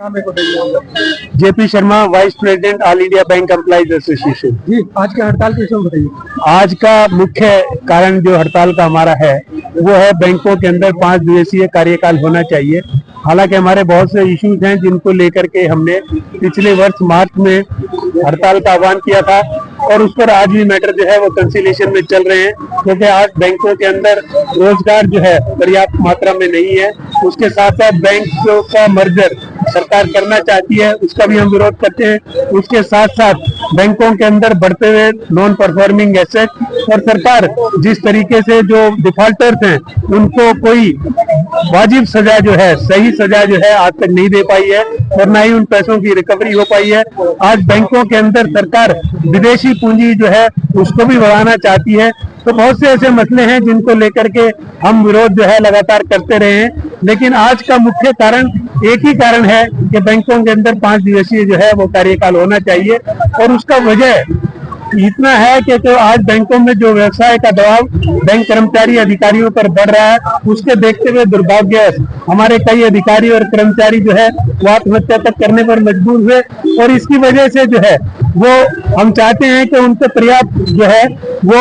नाम एक बताइए। JP Sharma, vice president all India bank employees association. जी, आज का हड़ताल किस वक्त बताइए। आज का मुख्य कारण जो हड़ताल का हमारा है वो है बैंकों के अंदर 5 दिवसीय कार्यकाल होना चाहिए। हालांकि हमारे बहुत से इश्यूज हैं जिनको लेकर के हमने पिछले वर्ष मार्च में हड़ताल का आह्वान किया था और उस पर आज भी मैटर जो है वो कंसिलेशन में चल रहे हैं, क्योंकि आज बैंकों के अंदर रोजगार जो है पर्याप्त मात्रा में नहीं है। उसके साथ साथ बैंकों का मर्जर सरकार करना चाहती है, उसका भी हम विरोध करते हैं। उसके साथ साथ बैंकों के अंदर बढ़ते हुए नॉन परफॉर्मिंग एसेट और सरकार जिस तरीके से जो डिफॉल्टर्स हैं उनको कोई वाजिब सजा जो है, सही सजा जो है आज तक नहीं दे पाई है और ना ही उन पैसों की रिकवरी हो पाई है। आज बैंकों के अंदर सरकार विदेशी पूंजी जो है उसको भी बढ़ाना चाहती है। तो बहुत से ऐसे मसले हैं जिनको लेकर के हम विरोध जो है लगातार करते रहे हैं, लेकिन आज का मुख्य कारण एक ही कारण है कि बैंकों के अंदर 5 दिवसीय जो है वो कार्यकाल होना चाहिए। और उसका वजह इतना है कि तो आज बैंकों में जो व्यवसाय का दबाव बैंक कर्मचारी अधिकारियों पर बढ़ रहा है, उसके देखते हुए दुर्भाग्य हमारे कई अधिकारी और कर्मचारी जो है वो आत्महत्या तक करने पर मजबूर हुए। और इसकी वजह से जो है वो हम चाहते हैं कि उनको पर्याप्त जो है वो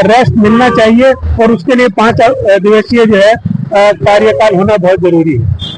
रेस्ट मिलना चाहिए और उसके लिए 5 दिवसीय जो है कार्यकाल होना बहुत जरूरी है।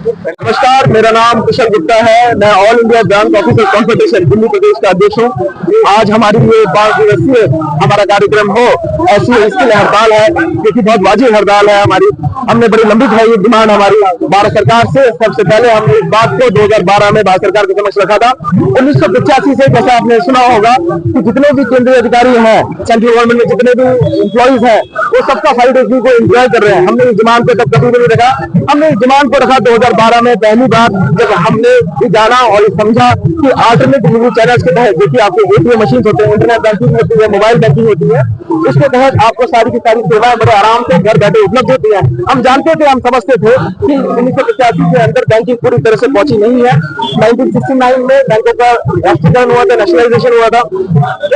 नमस्कार, मेरा नाम कुशल गुप्ता है। मैं all India bank officer confederation Delhi प्रदेश का अध्यक्ष हूँ। आज हमारी ये 5 दिवसीय हमारा कार्यक्रम हो, ऐसी इसके लिए हड़ताल है, क्योंकि बहुत वाजिब हड़ताल है हमारी। हमने बड़ी लंबित है ये डिमांड हमारी भारत सरकार से। सबसे पहले हमने इस बात को 2012 में भारत सरकार के समक्ष रखा था। 1985 से जैसा आपने सुना होगा कि जितने भी केंद्रीय अधिकारी हैं, सेंट्रल गवर्नमेंट में जितने भी एम्प्लॉइज हैं, वो सबका 5 डेज को एंजॉय कर रहे हैं। हमने इस डिमांड को तब कभी भी नहीं रखा। हमने इस डिमांड को रखा 2012 में पहली बार, जब हमने ये जाना और ये समझा कि अल्टरनेट डिलीवरी चैनल्स के तहत, देखिए आपके एटीएम मशीन होते हैं, इंटरनेट बैंकिंग होती है, मोबाइल बैंकिंग होती है, उसके तहत आपको सारी की सारी सेवाएं बड़े आराम से घर बैठे उपलब्ध होती है। हम जानते थे, हम समझते थे कि 1985 के अंदर बैंकिंग पूरी तरह से पहुंची नहीं है। 1969 में बैंकों का राष्ट्रीयकरण हुआ था, नेशनलाइजेशन हुआ था।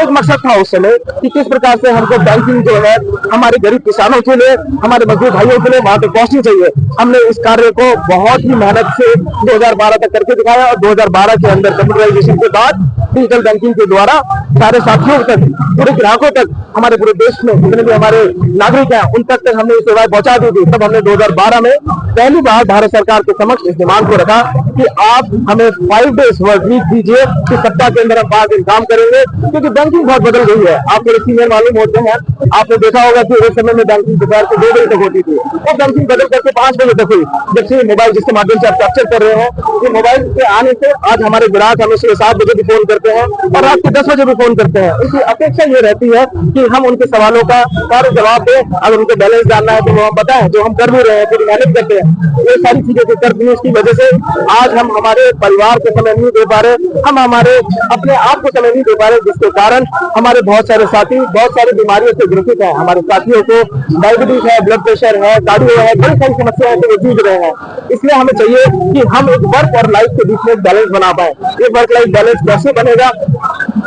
एक मकसद था उस समय कि किस प्रकार से हमको बैंकिंग जो है हमारे गरीब किसानों के लिए, हमारे मजदूर भाइयों के लिए वहां तक पहुंचनी चाहिए। हमने इस कार्य को बहुत ही मेहनत से 2012 तक करके दिखाया और 2012 के अंदर कंप्यूटराइजेशन के बाद डिजिटल बैंकिंग के द्वारा सारे साथियों तक, पूरे ग्राहकों तक, हमारे पूरे देश में जितने भी हमारे नागरिक हैं उन तक हमने ये सेवाएं पहुंचा दी थी। तब हमने 2012 में पहली बार भारत सरकार के समक्ष इस डिमांड को रखा कि आप हमें 5 डेज वर्क वीक दीजिए, कि सप्ताह के अंदर हम 5 दिन काम करेंगे, क्योंकि बैंकिंग बहुत बदल गई है। आप मेरे सीनियर मालूम होते हैं, आपने देखा होगा कि उस समय में बैंकिंग दोपहर को 2 बजे तक होती थी, वो बैंकिंग बदल करके 5 बजे तक हुई। जब से मोबाइल जिसके माध्यम से आप कैप्चर कर रहे हैं, ये मोबाइल के आने से आज हमारे ग्राहक हमें सुबह 7 बजे भी फोन करते हैं और रात के 10 बजे भी फोन करते हैं। उनकी अपेक्षा ये रहती है कि हम उनके सवालों का सारे जवाब दें। अगर उनको बैलेंस जानना है तो वो हम बताएं, जो हम कर भी रहे हैं, पूरी मेहनत करते हैं, ये सारी चीजें जो करती है, उसकी वजह से आज हम हमारे परिवार को समय नहीं दे पा रहे, हम हमारे अपने आप को समय नहीं दे पा रहे, जिसके कारण हमारे बहुत सारे साथी बहुत सारी बीमारियों से ग्रसित हैं। हमारे साथियों को डायबिटीज है, ब्लड प्रेशर है, कार्डियो है, बड़ी सारी समस्याएं से वो जूझ रहे हैं। इसलिए हमें चाहिए कि हम एक वर्क और लाइफ के बीच में बैलेंस बना पाए। ये वर्क लाइफ बैलेंस कैसे बनेगा?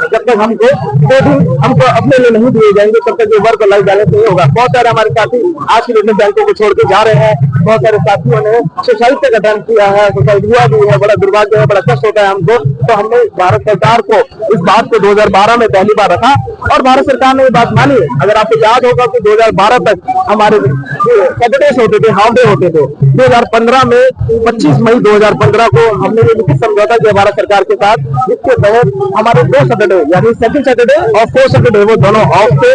जब तक हमको 2 दिन हमको अपने लिए नहीं दिए जाएंगे, तब तक ये वर्क और लाइफ बैलेंस नहीं होगा। बहुत सारे हमारे साथी आज के डेट में बैंकों को छोड़ के जा रहे हैं। बहुत सारे साथियों ने सुसाइड तक अटेम्प्ट किया है, सुसाइड हुआ भी है। बड़ा दुर्भाग्य है, बड़ा कष्ट होता है हमको। तो हमने भारत सरकार को इस बात को 2012 में पहली बार रखा और भारत सरकार ने ये बात मानी। अगर आपको याद होगा कि 2012 तक हमारे सैटरडेज होते थे, हाफ डे होते थे। 2015 में 25 मई 2015 को हमने ये लिखित समझौता किया भारत सरकार के साथ, जिसके तहत हमारे 2 सैटरडे यानी सेकंड सैटरडे और 4th सैटरडे वो दोनों ऑफ थे।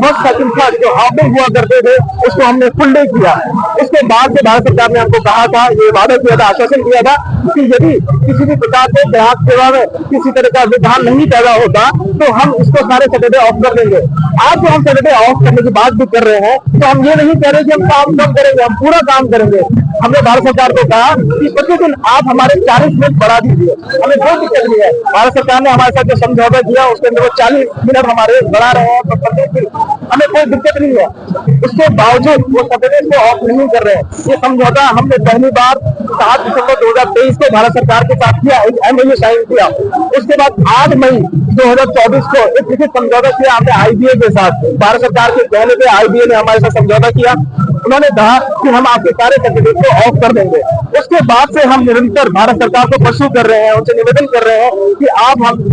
फर्स्ट सेकंड थर्ड जो हाफ डे हुआ करते थे उसको हमने फुल डे किया। इसके बाद से भारत सरकार ने हमको कहा था, ये वादा किया था, आश्वासन दिया था कि यदि किसी भी प्रकार से ग्राहक सेवा में किसी तरह का विधान नहीं पैदा होता तो हम इसको सारे सैटरडे ऑफ कर देंगे। आज जो हम सैटरडे ऑफ करने की बात भी कर रहे हैं, तो हम ये नहीं कह रहे कि हम काम कम करेंगे, हम पूरा काम करेंगे। हमने भारत सरकार को कहा कि प्रतिदिन आप हमारे 40 मिनट बढ़ा दीजिए, हमें कोई दिक्कत नहीं है। भारत सरकार ने हमारे साथ जो समझौता किया उसके अंदर वो 40 मिनट हमारे बढ़ा रहे हैं, तो प्रतिदिन हमें कोई दिक्कत नहीं है। उसके बावजूद वो सैटरडे को ऑफ नहीं कर रहे हैं। ये समझौता हमने पहली बार 7 दिसंबर 2023 को भारत सरकार के साथ किया, एक MOU साइन किया। उसके बाद 8 मई 2024 को एक लिखित समझौता किया हमने IBA के साथ। भारत सरकार के कहने पे IBA ने हमारे साथ समझौता किया उन्होंने कहा कि हम आपके सारे कैंडिडेट को ऑफ कर देंगे। उसके बाद से हम निरंतर भारत सरकार को परसू कर रहे हैं, उनसे निवेदन कर रहे हैं कि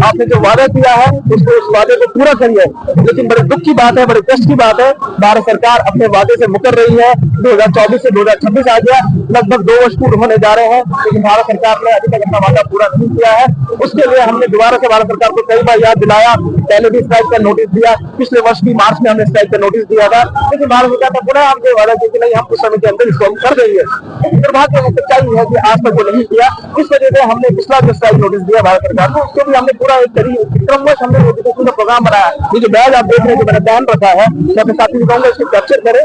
आपने जो वादा किया है उसको उस वादे को पूरा करिए। लेकिन बड़े दुख की बात है, बड़े कष्ट की बात है, भारत सरकार अपने वादे से मुकर रही है। 2024 से 2026 आ गया, लगभग 2 वर्ष पूर्ण होने जा रहे हैं, लेकिन भारत सरकार ने अभी तक अपना वादा पूरा नहीं किया है। उसके लिए हमने दोबारा से भारत सरकार को कई बार याद दिलाया, पहले भी स्ट्राइक का नोटिस दिया, पिछले वर्ष भी मार्च में हमने स्ट्राइक का नोटिस दिया था, लेकिन भारत सरकार ने पुनः हमसे वादा किया कि नहीं, हम कुछ समय के अंदर इसको हम कर देंगे। दुर्भाग्य है, सच्चाई है कि आज तक वो नहीं किया। इस वजह से हमने पिछला जो स्ट्राइक नोटिस दिया भारत सरकार को, उसके भी हमने पूरा एक क्रमवश हमने एजुकेशन का प्रोग्राम बनाया। ये जो बैज आप देख रहे हैं, जो मैंने पहन रखा है, मैं अपने साथी को कहूंगा इसको कैप्चर करें।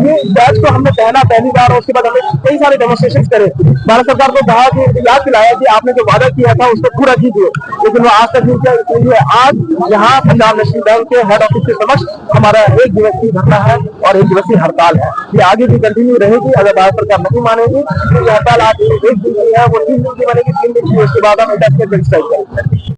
ये बैज को हमने पहना पहली बार, और उसके बाद हमने कई सारे डेमोन्स्ट्रेशन करे। भारत सरकार को कहा कि याद दिलाया कि आपने जो वादा किया था उसको पूरा कीजिए, लेकिन वो आज तक नहीं किया। इसलिए आज यहाँ पंजाब नेशनल बैंक के हेड ऑफिस के समक्ष हमारा 1 दिवसीय धरना है और 1 दिवसीय हड़ताल है। ये आगे भी कंटिन्यू रहेगी। अगर भारत सरकार नहीं मानेगी तो ये हड़ताल आज 1 दिन की है, वो 3 दिन की बनेगी, 3 दिन की, उसके बाद हम 10 स्ट्राइक करेंगे।